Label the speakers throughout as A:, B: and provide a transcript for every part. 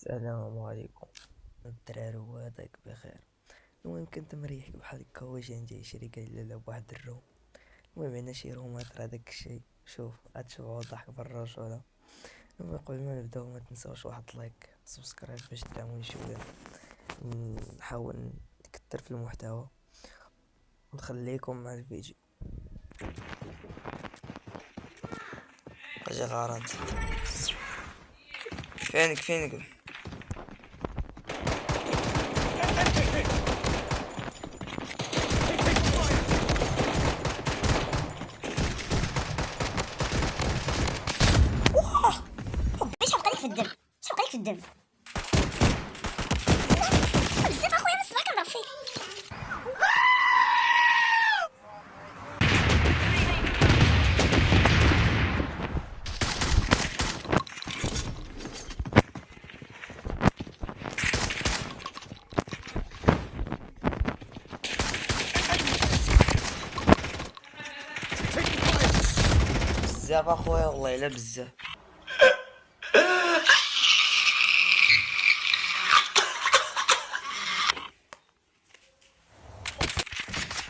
A: السلام عليكم الدراري وهذاك بخير. المهم كنت مريح بحال هكا واش جاي شري قال لا بواحد الروم. المهم عندنا شي رومات راه داك الشيء شوف غتشوفو ضحك بالرجولة. المهم قبل ما نبداو ما تنساوش واحد لايك سبسكرايب باش تدعموني شويه. نحاول نكتر في المحتوى ونخليكم مع الفيديو. اجي غارات فينك
B: ايش حرق عليك في الدم؟ ايش حرق عليك في الدم؟ بزاف اخويا من الصباح كنضرب فيك.
A: بزاف اخويا والله الا بزاف.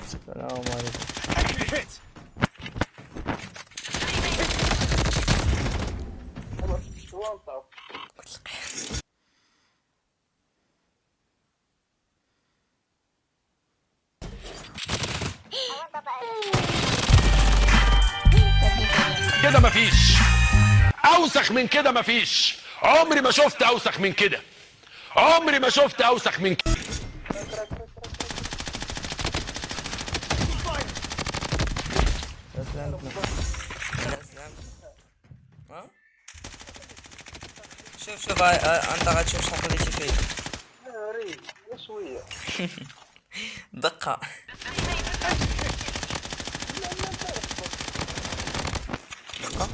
A: السلام عليكم.
C: كده مفيش اوسخ من كده، مفيش. عمري ما شفت اوسخ من كده، عمري ما شفت اوسخ من كده.
A: ها شوف انت غتشوف شحال خليتي فيه.
D: ريد شويه.
A: دقة. دقة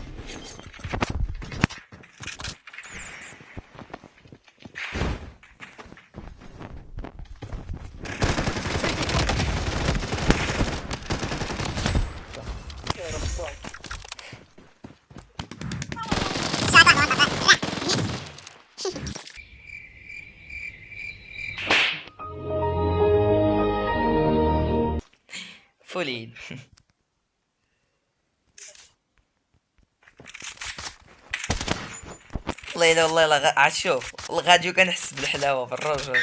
A: فولين. والله الا والله لا عاد شوف الغاديو كنحس بالحلاوه بالرجل.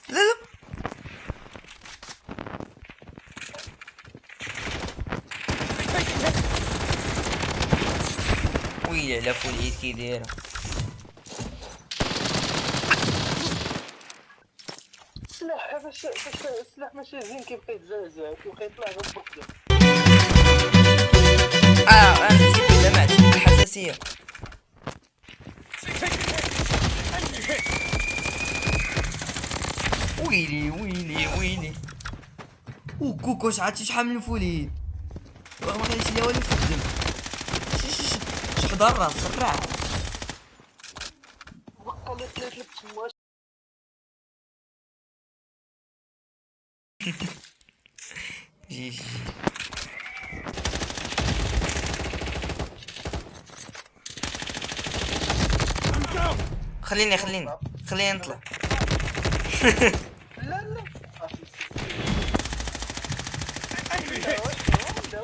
A: لا ويلي على فوليت كي دايره.
D: السلاح هذا السلاح ماشي زين، كيبقى يتزعزع كيبقى يطلع غير بوحدو.
A: انا نسيت ولا مات الحساسيه. ويلي وكوكو شحال من الفولين ما خليتش ليا والو في الدم. حضر راس سرع.
D: بقى لي ثلاث تمواش.
A: جي خليني نطلع.
D: لا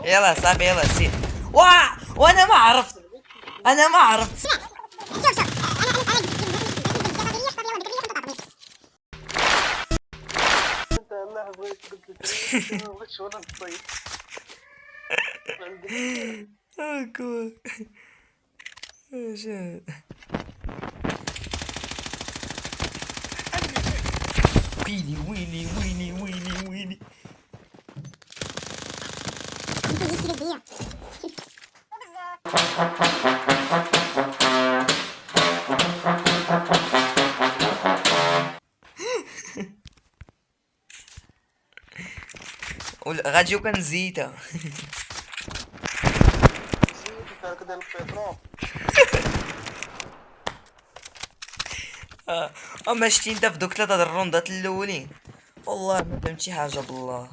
A: يلا صاحبي يلا سير. وانا ما عرفت
D: انت الله بغيت قلت لك ما بغيتش وانا نصيد.
A: اكو شاد ويلي غاديو كنزيتها.
D: هكذا البيترول.
A: اما شتي انت في دوك 3 الروندات الاولين والله ما فهمت شي حاجه بالله.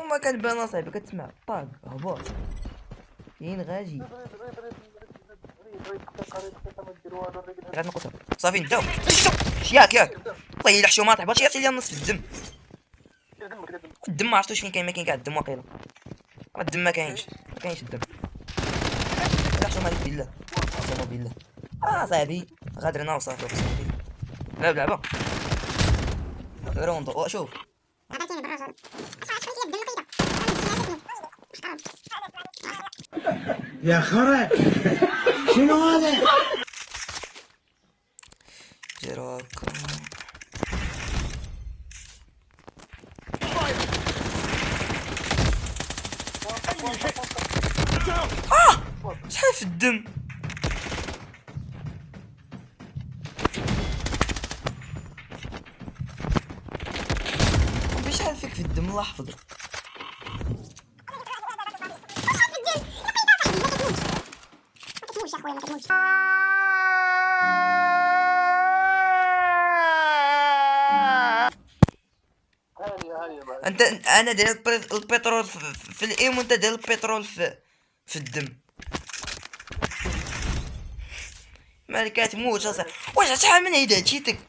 A: وما كنبان اصاحبي كتسمع طاق هبط كاين غاجي غير نقطة صافي نبداو ياك والله الا حشومه طيب هادشي غير النص في الدم الدم ما عرفتوش فين كاين ما كاين كاع الدم واقيلا الدم ما كاينش الدم لا حشومه عليك بالله قسما بالله صاحبي غادرنا وصافي اقسم بالله لعب لعبه روندو شوف
E: يا خرا شنو هذا؟
A: جراك شحال في الدم شحال فيك في الدم الله يحفظك انت انا داير البترول في الايم وانت داير البترول في الدم مالك كتموت اصاحبي واش شحال من عيد هاتيتك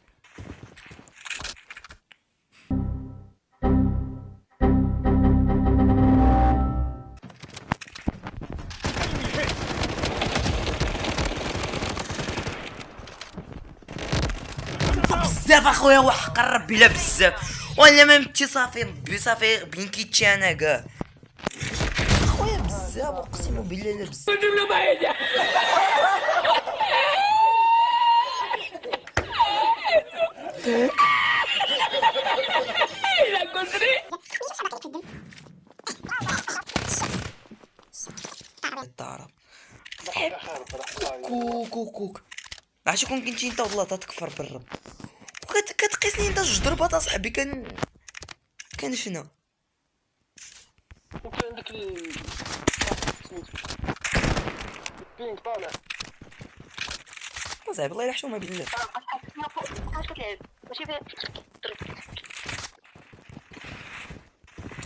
A: بزاف اخويا وحق ربي لا بزاف ولا ما متي صافي ربي صافي بين كيتشي انا كاع اخويا بزاف اقسم بالله لا بزاف الطرب كوك عرفتي كون كنتي انت والله تتكفر بالرب كتقيسني انت جوج ضربات اصاحبي كنفنا
D: وكان عندك بينك طالع
A: صاحبي الله يرحمه بالله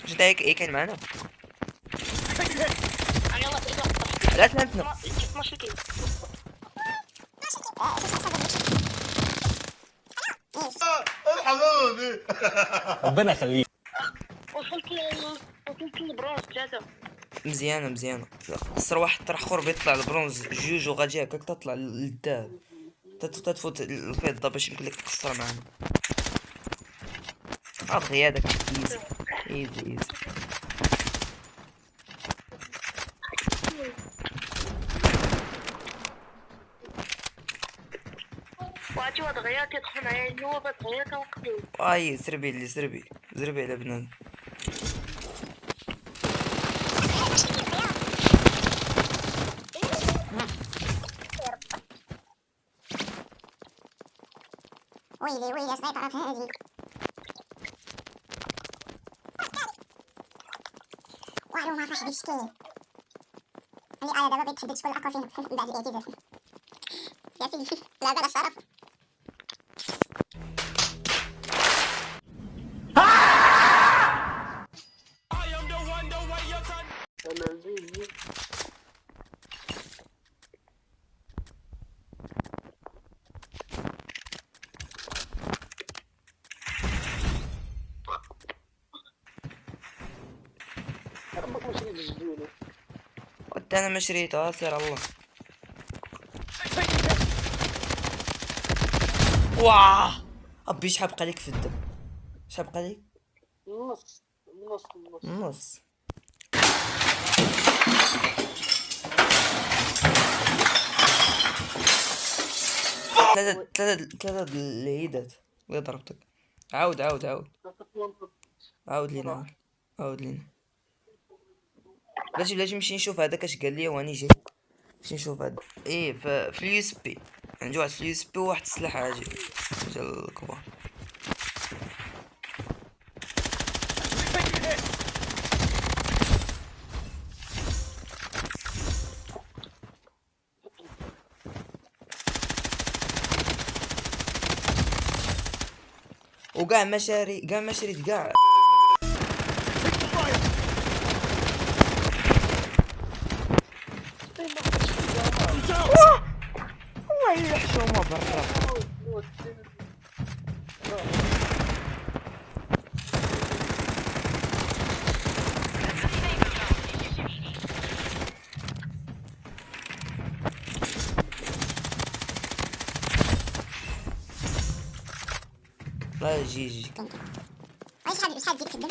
A: جد هيك كاين معنا لا تلمتنا
F: ربنا يخليك.
B: وصلت للبرونز 3.
A: مزيانه خسر واحد طرح خور بيطلع البرونز جوج وغادي هكاك تطلع للذهب تتفوت الفضه باش يمكن لك تكسر معنا اخي هذاك ايزي
B: وعطي واحد غياط يدخل معايا النوبة غياط وقلوب.
A: زربي على بنان
B: ويلي اش غيطرا في هذه معلومة صاحبي شكاية اللي دابا بغيت تحدد شكون الأقوى فيهم من بعد الاعتزاز يا سيدي لعبة على الشرف
A: قلت انا ما شريته سير الله واه ابي شحال بقى لك في الدم شحال بقى لك نص ثلاثة العيدات اللي ضربتك عاود لينا بلاش نمشي نشوف هذاك اش قال لي واني جاي نمشي نشوف هذا ايه في اليو اس بي عندي واحد في اليو اس بي وواحد السلاح عاجل ديال الكبار وكاع ما شريت كاع برا. لا جي
B: ايش حد يجيب في الدم؟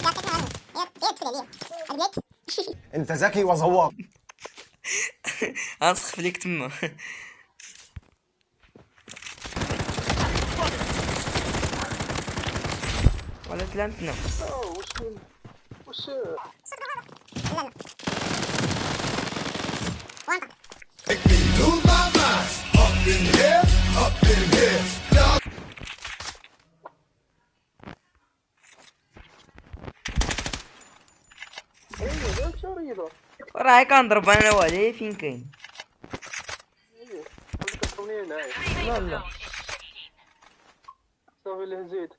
B: يعطيك معلومة. يا تدخل عليها. البيت.
E: انت ذكي وذواق.
A: انسخ فيك تما. ولا تلامتنا.
D: وش
B: لا لا. وانت.
D: ايوه ذاك شريطة.
A: راهي كنضرب انا وعليه فين كاين.
D: ايوه تضربني هنايا
A: لا لا
D: صافي اللي هزيت.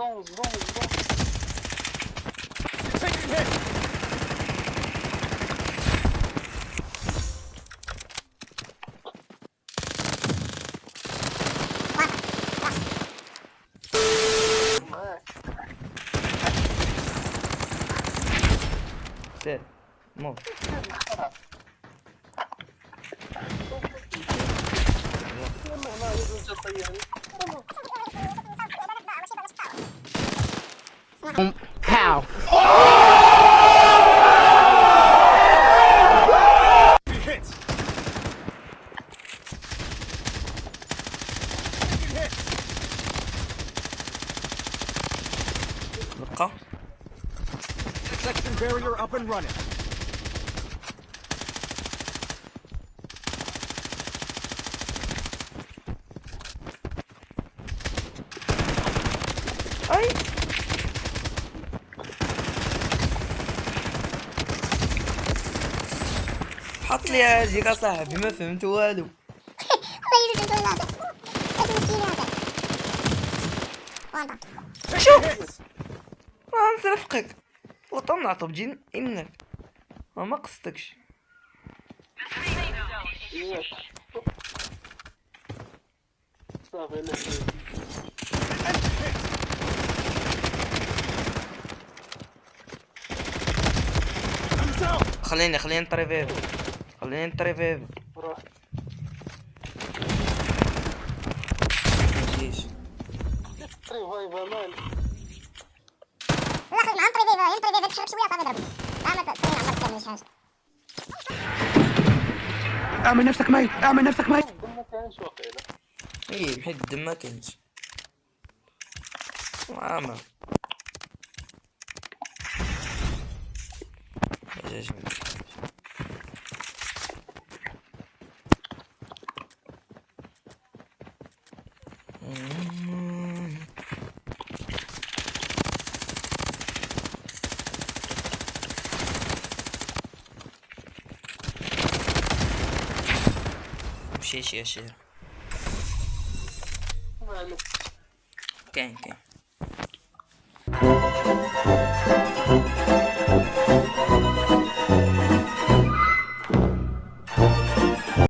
D: زون زون زون. معاك.
A: سير موت.
D: مهما عليك انت طيحني.
A: بقى
E: Section barrier up and running.
A: اي حط لي هاديك اصاحبي ما فهمت والو.
B: الله يرزق هذا. هذا مسكين هذا. وانت.
A: شوف غنصرفقك وطن نعطب جين انك ما قصدكش.
D: ياك. صافي اللي هزيت.
A: خليني نطري فيفو. خليني نطري فيفو.
D: روح.
A: مجيش
D: ريفايفا مان.
B: لا خذ معاه انطري فيفا انطري فيفا تحرك شويه صافي ضرب. ما تخليني عمرك تعمل حاجه.
E: اعمل نفسك ميت، اعمل نفسك ميت.
D: ما كانش واقيلا.
A: اي بحيث الدم ما كاينش عامة. مشيش يا شير.
D: ما عليك.
A: كاين